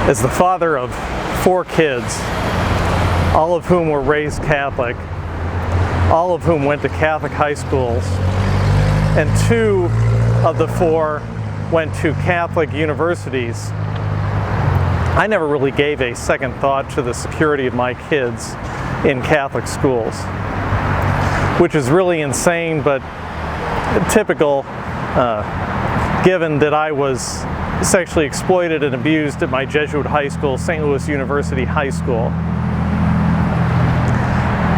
As the father of 4 kids, all of whom were raised Catholic, all of whom went to Catholic high schools, and 2 of the 4 went to Catholic universities, I never really gave a second thought to the security of my kids in Catholic schools, which is really insane, but typical, given that I was sexually exploited and abused at my Jesuit high school, St. Louis University High School.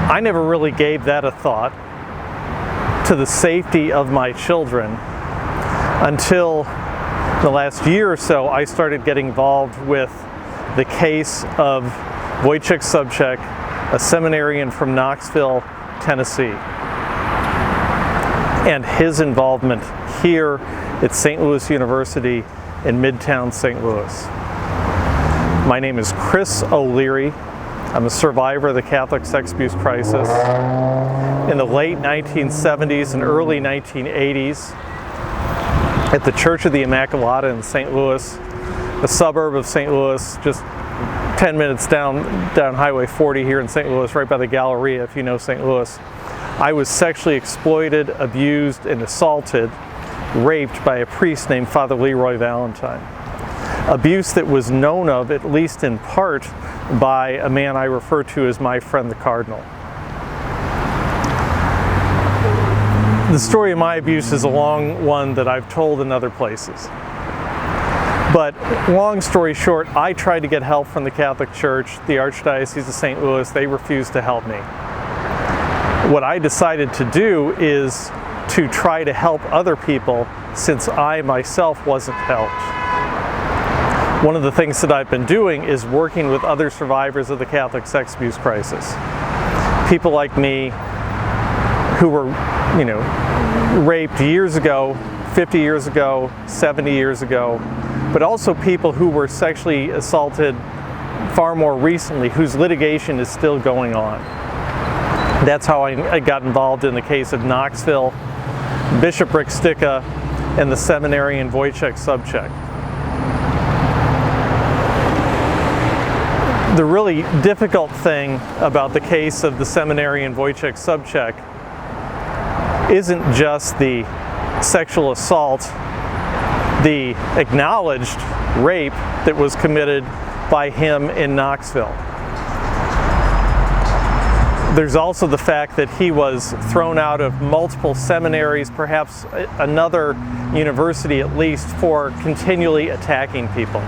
I never really gave that a thought to the safety of my children until the last year or so. I started getting involved with the case of Wojciech Sobczak, a seminarian from Knoxville, Tennessee, and his involvement here at St. Louis University in Midtown St. Louis. My name is Chris O'Leary. I'm a survivor of the Catholic sex abuse crisis. In the late 1970s and early 1980s, at the Church of the Immaculata in St. Louis, a suburb of St. Louis, just 10 minutes down Highway 40 here in St. Louis, right by the Galleria, if you know St. Louis, I was sexually exploited, abused, and assaulted, raped by a priest named Father Leroy Valentine. Abuse that was known of, at least in part, by a man I refer to as my friend the Cardinal. The story of my abuse is a long one that I've told in other places. But long story short, I tried to get help from the Catholic Church, the Archdiocese of St. Louis. They refused to help me. What I decided to do is to try to help other people, since I myself wasn't helped. One of the things that I've been doing is working with other survivors of the Catholic sex abuse crisis. People like me who were, raped years ago, 50 years ago, 70 years ago, but also people who were sexually assaulted far more recently, whose litigation is still going on. That's how I got involved in the case of Knoxville, Bishop Rick Sticka, and the seminarian Wojciech Sobczak. The really difficult thing about the case of the seminarian Wojciech Sobczak isn't just the sexual assault, the acknowledged rape that was committed by him in Knoxville. There's also the fact that he was thrown out of multiple seminaries, perhaps another university at least, for continually attacking people.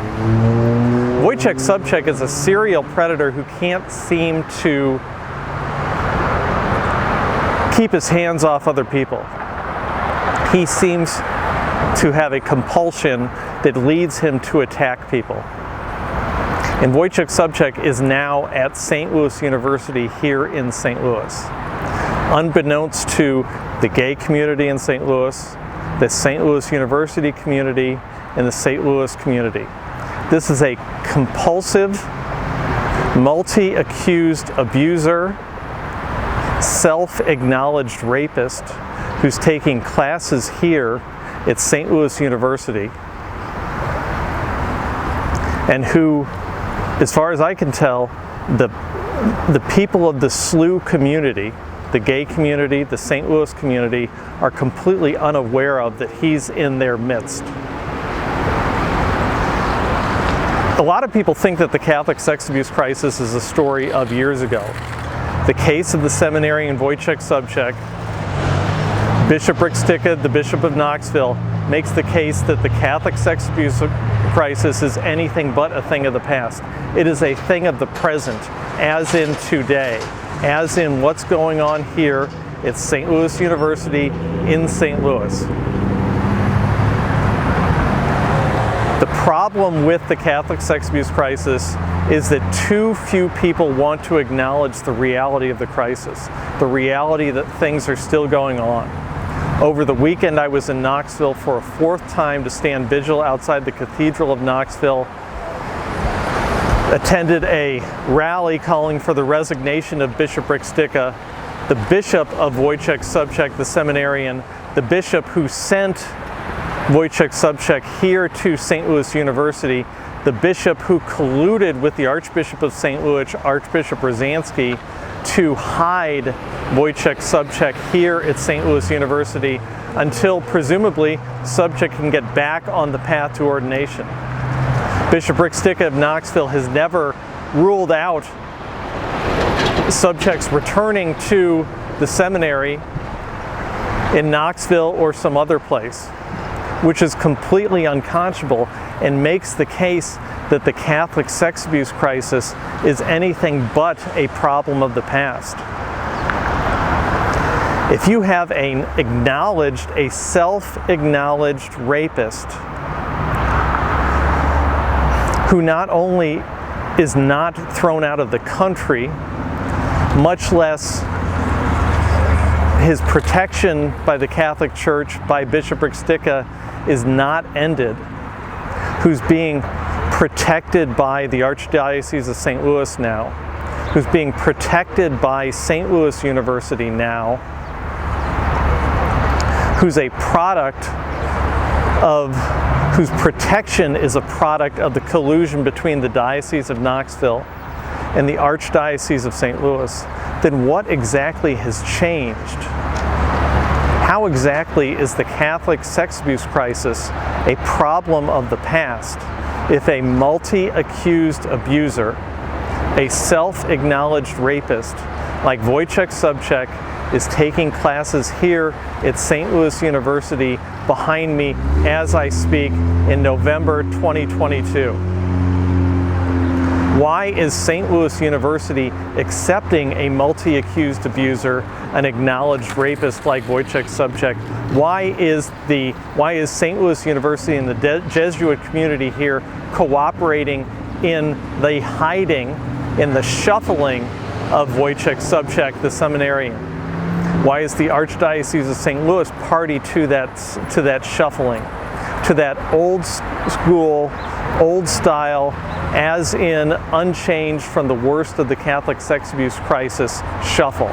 Wojciech Sobczak is a serial predator who can't seem to keep his hands off other people. He seems to have a compulsion that leads him to attack people. And Wojciech Sobczak is now at St. Louis University here in St. Louis. Unbeknownst to the gay community in St. Louis, the St. Louis University community, and the St. Louis community, this is a compulsive, multi-accused abuser, self-acknowledged rapist who's taking classes here at St. Louis University, and who, as far as I can tell, the people of the SLU community, the gay community, the St. Louis community, are completely unaware of that he's in their midst. A lot of people think that the Catholic sex abuse crisis is a story of years ago. The case of the seminarian Wojciech Sobczak, Bishop Rick Sticka, the Bishop of Knoxville, makes the case that the Catholic sex abuse crisis is anything but a thing of the past. It is a thing of the present, as in today, as in what's going on here at St. Louis University in St. Louis. The problem with the Catholic sex abuse crisis is that too few people want to acknowledge the reality of the crisis, the reality that things are still going on. Over the weekend, I was in Knoxville for a 4th time to stand vigil outside the Cathedral of Knoxville, attended a rally calling for the resignation of Bishop Rick Sticka, the Bishop of Wojciech Sobczak, the seminarian, the bishop who sent Wojciech Sobczak here to St. Louis University, the bishop who colluded with the Archbishop of St. Louis, Archbishop Rosansky, to hide Wojciech Sobczak here at St. Louis University until presumably Sobczak can get back on the path to ordination. Bishop Rick Sticka of Knoxville has never ruled out Sobczak's returning to the seminary in Knoxville or some other place, which is completely unconscionable and makes the case that the Catholic sex abuse crisis is anything but a problem of the past. If you have a self-acknowledged rapist who not only is not thrown out of the country, much less his protection by the Catholic Church, by Bishop Rick Sticka, is not ended, who's being protected by the Archdiocese of St. Louis now, who's being protected by St. Louis University now, whose protection is a product of the collusion between the Diocese of Knoxville and the Archdiocese of St. Louis, then what exactly has changed? How exactly is the Catholic sex abuse crisis a problem of the past if a multi-accused abuser, a self-acknowledged rapist like Wojciech Sobczak, is taking classes here at St. Louis University behind me as I speak in November 2022? Why is St. Louis University accepting a multi-accused abuser, an acknowledged rapist like Wojciech Sobczak? Why is St. Louis University and the Jesuit community here cooperating in the hiding, in the shuffling of Wojciech Sobczak, the seminarian? Why is the Archdiocese of St. Louis party to that shuffling, to that old school, old style, as in unchanged from the worst of the Catholic sex abuse crisis shuffle?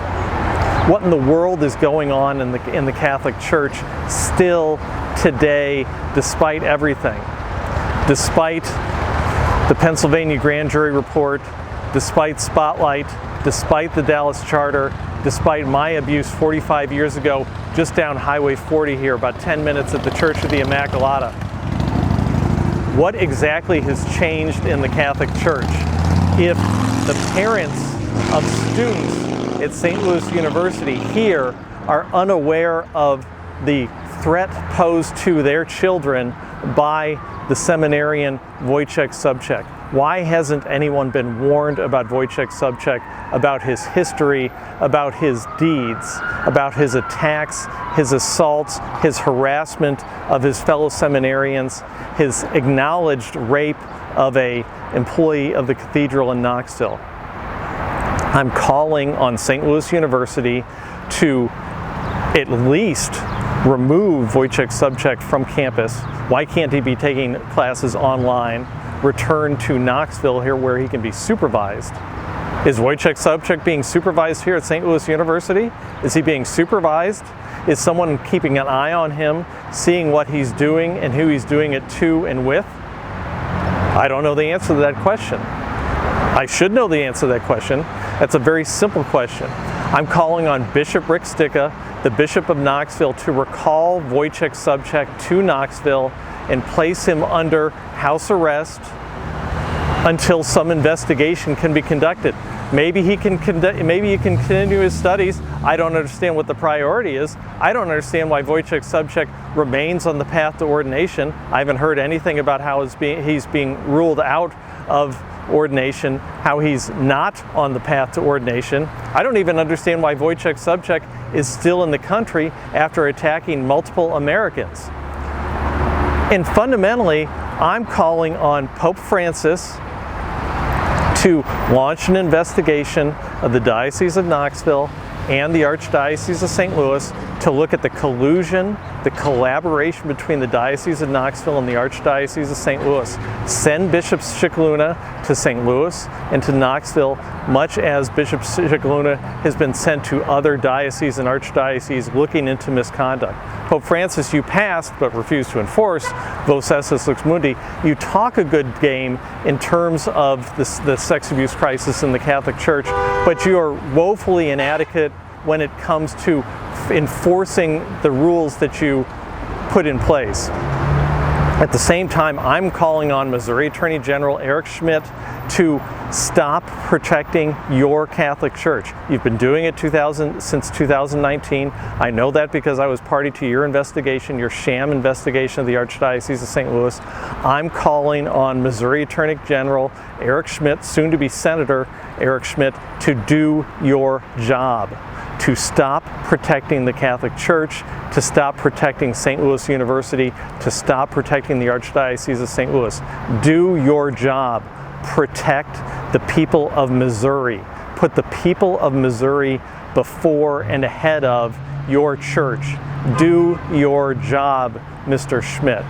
What in the world is going on in the Catholic Church still today, despite everything? Despite the Pennsylvania grand jury report, despite Spotlight, despite the Dallas Charter, despite my abuse 45 years ago, just down Highway 40 here, about 10 minutes at the Church of the Immaculata. What exactly has changed in the Catholic Church if the parents of students at St. Louis University here are unaware of the threat posed to their children by the seminarian Wojciech Sobczak? Why hasn't anyone been warned about Wojciech Sobczak, about his history, about his deeds, about his attacks, his assaults, his harassment of his fellow seminarians, his acknowledged rape of an employee of the cathedral in Knoxville? I'm calling on St. Louis University to at least remove Wojciech Sobczak from campus. Why can't he be taking classes online? Return to Knoxville here where he can be supervised. Is Wojciech Sobczak being supervised here at St. Louis University? Is he being supervised? Is someone keeping an eye on him, seeing what he's doing and who he's doing it to and with? I don't know the answer to that question. I should know the answer to that question. That's a very simple question. I'm calling on Bishop Rick Sticka, the Bishop of Knoxville, to recall Wojciech Sobczak to Knoxville and place him under house arrest until some investigation can be conducted. Maybe he can continue his studies. I don't understand what the priority is. I don't understand why Wojciech Sobczak remains on the path to ordination. I haven't heard anything about how he's being ruled out of ordination, how he's not on the path to ordination. I don't even understand why Wojciech Sobczak is still in the country after attacking multiple Americans. And fundamentally, I'm calling on Pope Francis to launch an investigation of the Diocese of Knoxville and the Archdiocese of St. Louis to look at the collusion, the collaboration between the Diocese of Knoxville and the Archdiocese of St. Louis. Send Bishop Scicluna to St. Louis and to Knoxville, much as Bishop Scicluna has been sent to other dioceses and archdioceses looking into misconduct. Pope Francis, you passed but refused to enforce Vos Estis Lux Mundi. You talk a good game in terms of the sex abuse crisis in the Catholic Church, but you are woefully inadequate when it comes to enforcing the rules that you put in place. At the same time, I'm calling on Missouri Attorney General Eric Schmidt to stop protecting your Catholic Church. You've been doing it since 2019. I know that because I was party to your investigation, your sham investigation of the Archdiocese of St. Louis. I'm calling on Missouri Attorney General Eric Schmidt, soon to be Senator Eric Schmidt, to do your job, to stop protecting the Catholic Church, to stop protecting St. Louis University, to stop protecting the Archdiocese of St. Louis. Do your job. Protect the people of Missouri. Put the people of Missouri before and ahead of your church. Do your job, Mr. Schmidt.